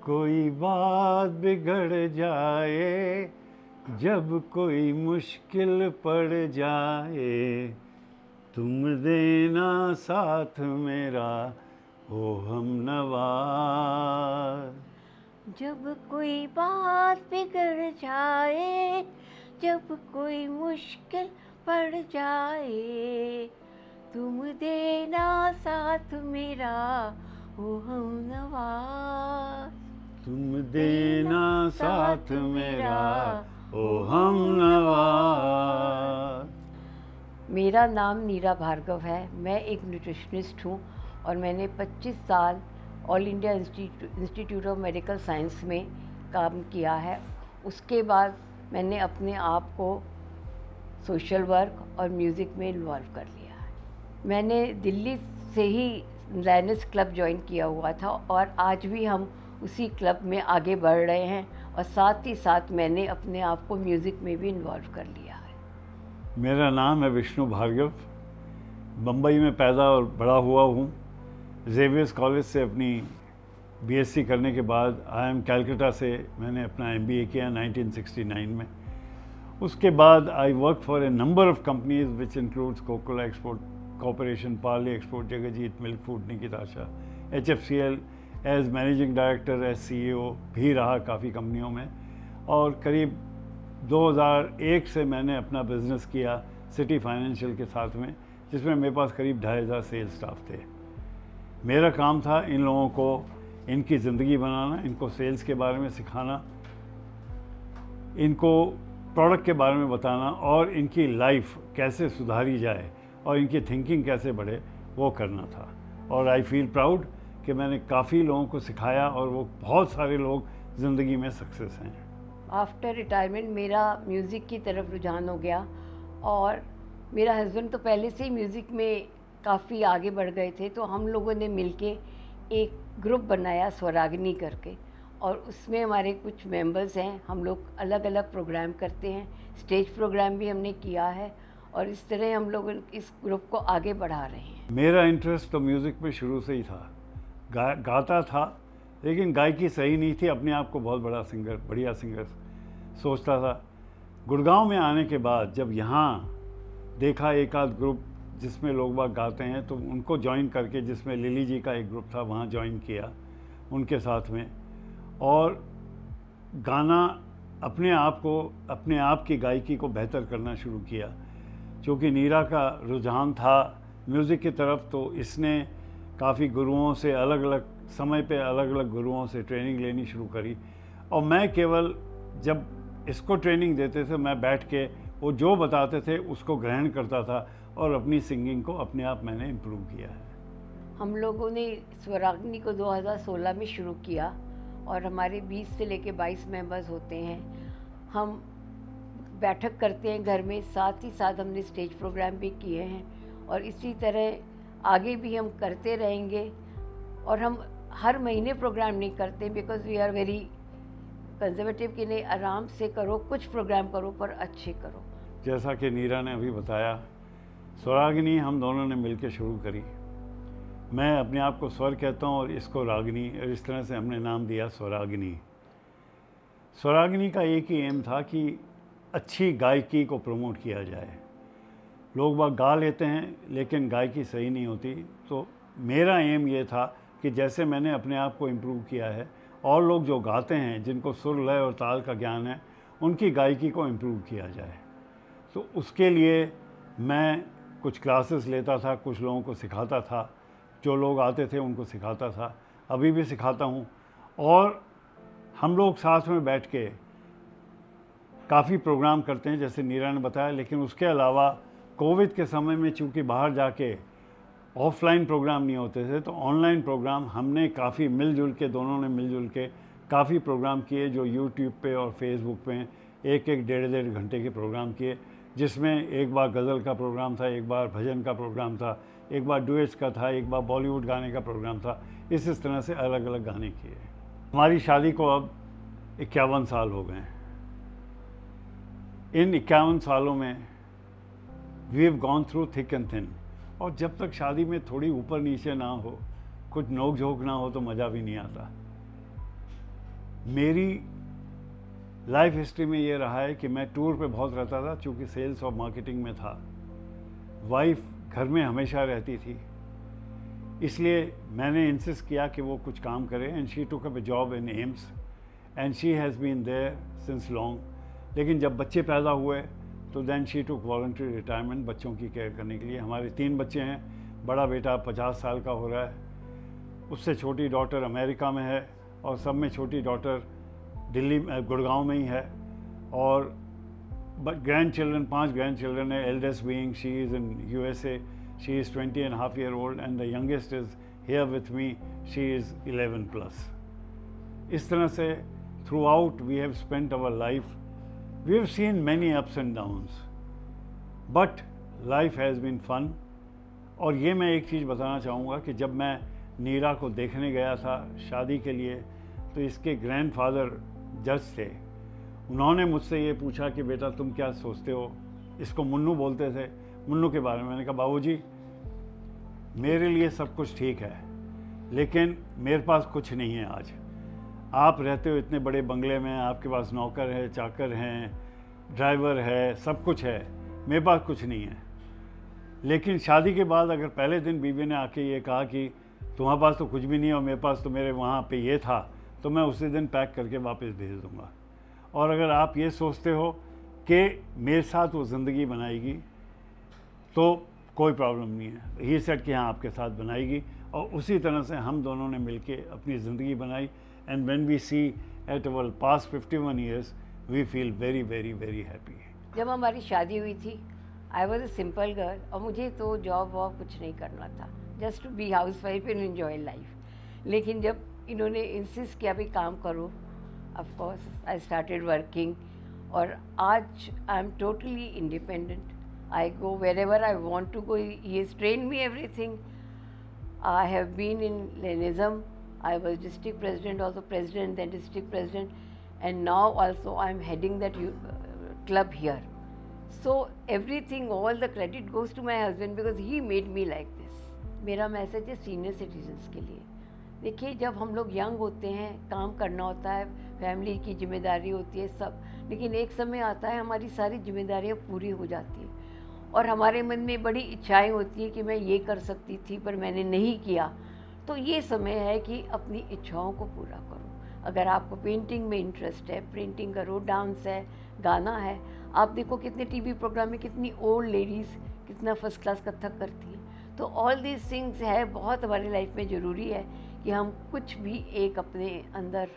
कोई बात बिगड़ जाए, जब कोई मुश्किल पड़ जाए, तुम देना साथ मेरा ओ हमनवा। जब कोई बात बिगड़ जाए, जब कोई मुश्किल पड़ जाए, तुम देना साथ मेरा ओ हमनवा। तुम देना साथ मेरा ओ हमनवा। मेरा नाम नीरा भार्गव है। मैं एक न्यूट्रिशनिस्ट हूँ और मैंने 25 साल all India institute of medical science में काम किया है। उसके बाद मैंने अपने आप को सोशल वर्क और म्यूज़िक में इन्वॉल्व कर लिया है। मैंने दिल्ली से ही लायनेस क्लब ज्वाइन किया हुआ था और आज भी हम उसी क्लब में आगे बढ़ रहे हैं और साथ ही साथ मैंने अपने आप को म्यूज़िक में भी इन्वॉल्व कर लिया है। मेरा नाम है विष्णु भार्गव। बम्बई में पैदा और बड़ा हुआ हूँ। जेवियर्स कॉलेज से अपनी बीएससी करने के बाद IIM कैलकाटा से मैंने अपना MBA किया 1969 में। उसके बाद I work for a number of companies which includes Coca Cola export corporation, Parle export, Jagjit milk food, Nikit Asha, HFCL as managing director, as CEO भी रहा काफ़ी कंपनियों में। और करीब 2001 से मैंने अपना बिज़नेस किया सिटी फाइनेंशियल के साथ में, जिसमें मेरे पास करीब 2500 सेल्स स्टाफ थे। मेरा काम था इन लोगों को इनकी ज़िंदगी बनाना, इनको सेल्स के बारे में सिखाना, इनको प्रोडक्ट के बारे में बताना और इनकी लाइफ कैसे सुधारी जाए और इनकी थिंकिंग कैसे बढ़े, वो करना था। और आई फील प्राउड कि मैंने काफ़ी लोगों को सिखाया और वो बहुत सारे लोग ज़िंदगी में सक्सेस हैं। आफ्टर रिटायरमेंट मेरा म्यूज़िक की तरफ रुझान हो गया और मेरा हस्बैंड तो पहले से ही म्यूज़िक में काफ़ी आगे बढ़ गए थे, तो हम लोगों ने मिलके एक ग्रुप बनाया स्वरागिनी करके, और उसमें हमारे कुछ मेंबर्स हैं। हम लोग अलग अलग प्रोग्राम करते हैं, स्टेज प्रोग्राम भी हमने किया है और इस तरह हम लोग इस ग्रुप को आगे बढ़ा रहे हैं। मेरा इंटरेस्ट तो म्यूज़िक में शुरू से ही था। गाता था, लेकिन गायकी सही नहीं थी। अपने आप को बहुत बड़ा सिंगर, बढ़िया सिंगर सोचता था। गुड़गांव में आने के बाद जब यहाँ देखा एक आध ग्रुप जिसमें लोग बाग गाते हैं, तो उनको ज्वाइन करके, जिसमें लिली जी का एक ग्रुप था, वहाँ ज्वाइन किया उनके साथ में। और गाना अपने आप की गायकी को बेहतर करना शुरू किया। चूँकि नीरा का रुझान था म्यूज़िक की तरफ, तो इसने काफ़ी गुरुओं से अलग अलग समय पे अलग अलग गुरुओं से ट्रेनिंग लेनी शुरू करी। और मैं केवल जब इसको ट्रेनिंग देते थे, मैं बैठ के वो जो बताते थे उसको ग्रहण करता था और अपनी सिंगिंग को अपने आप मैंने इम्प्रूव किया है। हम लोगों ने स्वरागिनी को 2016 में शुरू किया और हमारे 20 से लेके 22 मेंबर्स होते हैं। हम बैठक करते हैं घर में, साथ ही साथ हमने स्टेज प्रोग्राम भी किए हैं और इसी तरह आगे भी हम करते रहेंगे। और हम हर महीने प्रोग्राम नहीं करते, because we are very conservative कि नहीं, आराम से करो, कुछ प्रोग्राम करो पर अच्छे करो। जैसा कि नीरा ने अभी बताया, स्वरागिनी हम दोनों ने मिलकर शुरू करी। मैं अपने आप को स्वर कहता हूँ और इसको रागिनी, और इस तरह से हमने नाम दिया स्वरागिनी। स्वरागिनी का एक ही एम था कि अच्छी गायकी को प्रमोट किया जाए। लोग बाग गा लेते हैं लेकिन गायकी सही नहीं होती। तो मेरा एम ये था कि जैसे मैंने अपने आप को इम्प्रूव किया है, और लोग जो गाते हैं, जिनको सुर, लय और ताल का ज्ञान है, उनकी गायकी को इम्प्रूव किया जाए। तो उसके लिए मैं कुछ क्लासेस लेता था, कुछ लोगों को सिखाता था। जो लोग आते थे उनको सिखाता था, अभी भी सिखाता हूँ। और हम लोग साथ में बैठ के काफ़ी प्रोग्राम करते हैं, जैसे नीरा ने बताया। लेकिन उसके अलावा कोविड के समय में चूँकि बाहर जाके ऑफलाइन प्रोग्राम नहीं होते थे, तो ऑनलाइन प्रोग्राम हमने काफ़ी मिलजुल के, दोनों ने मिलजुल के काफ़ी प्रोग्राम किए, जो यूट्यूब पे और फेसबुक पे एक एक डेढ़ घंटे के प्रोग्राम किए, जिसमें एक बार गज़ल का प्रोग्राम था, एक बार भजन का प्रोग्राम था, एक बार डुएट्स का था, एक बार बॉलीवुड गाने का प्रोग्राम था। इस तरह से अलग अलग गाने किए। हमारी शादी को अब 51 साल हो गए हैं। इन 51 सालों में we have gone through thick and thin. और जब तक शादी में थोड़ी ऊपर नीचे ना हो, कुछ नोक झोंक ना हो, तो मज़ा भी नहीं आता। मेरी लाइफ हिस्ट्री में ये रहा है कि मैं टूर पे बहुत रहता था, चूँकि सेल्स और मार्केटिंग में था। वाइफ घर में हमेशा रहती थी, इसलिए मैंने इंसिस्ट किया कि वो कुछ काम करे, and she took up a job in AIIMS and she has been there since long. लेकिन जब बच्चे पैदा हुए तो then she took voluntary retirement बच्चों की केयर करने के लिए। हमारे 3 बच्चे हैं, बड़ा बेटा 50 साल का हो रहा है, उससे छोटी डॉटर अमेरिका में है, और सब में छोटी डॉटर दिल्ली गुड़गांव में ही है। और ग्रैंड चिल्ड्रन 5 ग्रैंड चिल्ड्रन है, eldest being she is in USA, she is 20.5 year old and the youngest is here with me, she is 11+। इस तरह से throughout we have spent our life, we have seen many ups and downs, but life has been fun. और ये मैं एक चीज़ बताना चाहूँगा कि जब मैं नीरा को देखने गया था शादी के लिए, तो इसके ग्रैंडफादर जज थे। उन्होंने मुझसे ये पूछा कि बेटा तुम क्या सोचते हो, इसको मुन्नू बोलते थे, मुन्नू के बारे में। मैंने कहा बाबूजी मेरे लिए सब कुछ ठीक है, लेकिन मेरे पास कुछ नहीं है आज। आप रहते हो इतने बड़े बंगले में, आपके पास नौकर है, चाकर हैं, ड्राइवर है, सब कुछ है, मेरे पास कुछ नहीं है। लेकिन शादी के बाद अगर पहले दिन बीवी ने आके ये कहा कि तुम्हारे पास तो कुछ भी नहीं है और मेरे पास तो मेरे वहाँ पे ये था, तो मैं उसी दिन पैक करके वापस भेज दूँगा। और अगर आप ये सोचते हो कि मेरे साथ वो ज़िंदगी बनाएगी, तो कोई प्रॉब्लम नहीं है। ही सेड कि हाँ आपके साथ बनाएगी, और उसी तरह से हम दोनों ने मिलके अपनी ज़िंदगी बनाई। And when we see at our past 51 years we feel very very very happy. जब हमारी शादी हुई थी, I was a simple girl, और मुझे तो जॉब वॉब कुछ नहीं करना था, just to be house wife and enjoy life. लेकिन जब इन्होंने इंसिस्ट किया भी काम करो, of course I started working, और आज I am totally independent. I go wherever I want to go, he has train me everything. I have been in Leninism, I was district president, also president, then district president, and now also I am heading that club here. So everything, all the credit goes to my husband because he made me like this. मेरा message है senior citizens के लिए। देखिए जब हम लोग young होते हैं, काम करना होता है, फैमिली की जिम्मेदारी होती है सब, लेकिन एक समय आता है हमारी सारी जिम्मेदारियाँ पूरी हो जाती हैं और हमारे मन में बड़ी इच्छाएँ होती हैं कि मैं ये कर सकती थी पर मैंने नहीं किया। तो ये समय है कि अपनी इच्छाओं को पूरा करो। अगर आपको पेंटिंग में इंटरेस्ट है, पेंटिंग करो, डांस है, गाना है। आप देखो कितने टीवी प्रोग्राम में कितनी ओल्ड लेडीज़ कितना फर्स्ट क्लास कथक करती हैं। तो ऑल दीज थिंग्स है, बहुत हमारी लाइफ में ज़रूरी है कि हम कुछ भी एक अपने अंदर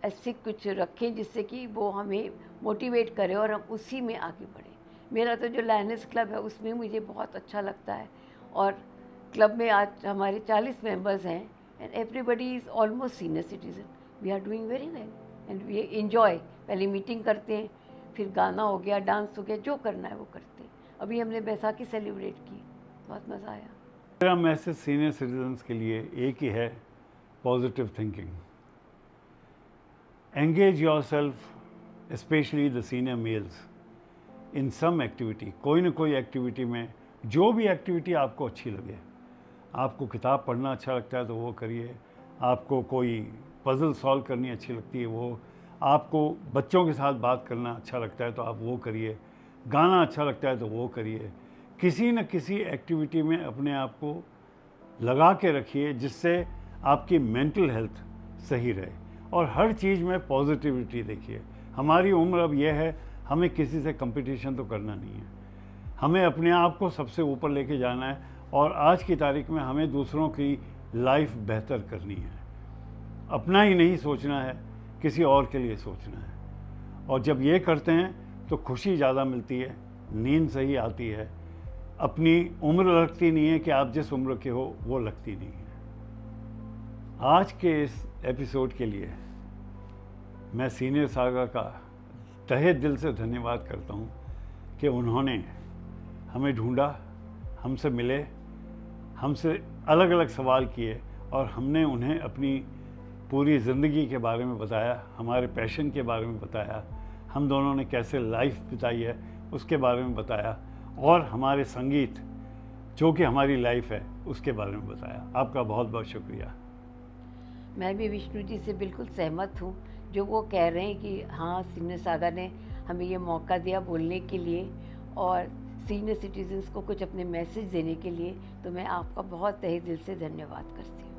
ऐसे कुछ रखें जिससे कि वो हमें मोटिवेट करे और हम उसी में आगे बढ़ें। मेरा तो जो लायनेस क्लब है उसमें मुझे बहुत अच्छा लगता है, और क्लब में आज हमारे 40 मेंबर्स हैं, and everybody is almost senior citizen. We are doing very well and we enjoy. पहले मीटिंग करते हैं, फिर गाना हो गया, डांस हो गया, जो करना है वो करते हैं। अभी हमने बैसाखी सेलिब्रेट की, बहुत मज़ा आया। मेरा मैसेज सीनियर सिटीजन्स के लिए एक ही है, positive thinking. Engage yourself, specially the senior males, in some activity. कोई ना कोई एक्टिविटी में, जो भी एक्टिविटी आपको अच्छी लगे। आपको किताब पढ़ना अच्छा लगता है तो वो करिए, आपको कोई पज़ल सॉल्व करनी अच्छी लगती है वो, आपको बच्चों के साथ बात करना अच्छा लगता है तो आप वो करिए, गाना अच्छा लगता है तो वो करिए। किसी न किसी एक्टिविटी में अपने आप को लगा के रखिए जिससे आपकी मेंटल हेल्थ सही रहे, और हर चीज़ में पॉजिटिविटी देखिए। हमारी उम्र अब यह है, हमें किसी से कंपटीशन तो करना नहीं है, हमें अपने आप को सबसे ऊपर लेके जाना है, और आज की तारीख में हमें दूसरों की लाइफ बेहतर करनी है। अपना ही नहीं सोचना है, किसी और के लिए सोचना है। और जब ये करते हैं तो खुशी ज़्यादा मिलती है, नींद सही आती है, अपनी उम्र लगती नहीं है कि आप जिस उम्र के हो वो लगती नहीं है। आज के इस एपिसोड के लिए मैं सीनियर सागा का तहे दिल से धन्यवाद करता हूँ कि उन्होंने हमें ढूंढा, हमसे मिले, हमसे अलग अलग सवाल किए, और हमने उन्हें अपनी पूरी ज़िंदगी के बारे में बताया, हमारे पैशन के बारे में बताया, हम दोनों ने कैसे लाइफ बिताई है उसके बारे में बताया, और हमारे संगीत जो कि हमारी लाइफ है उसके बारे में बताया। आपका बहुत बहुत शुक्रिया। मैं भी विष्णु जी से बिल्कुल सहमत हूँ जो वो कह रहे हैं कि हाँ, सीनियर सागा ने हमें ये मौका दिया बोलने के लिए और सीनियर सिटीजन्स को कुछ अपने मैसेज देने के लिए, तो मैं आपका बहुत तहे दिल से धन्यवाद करती हूँ।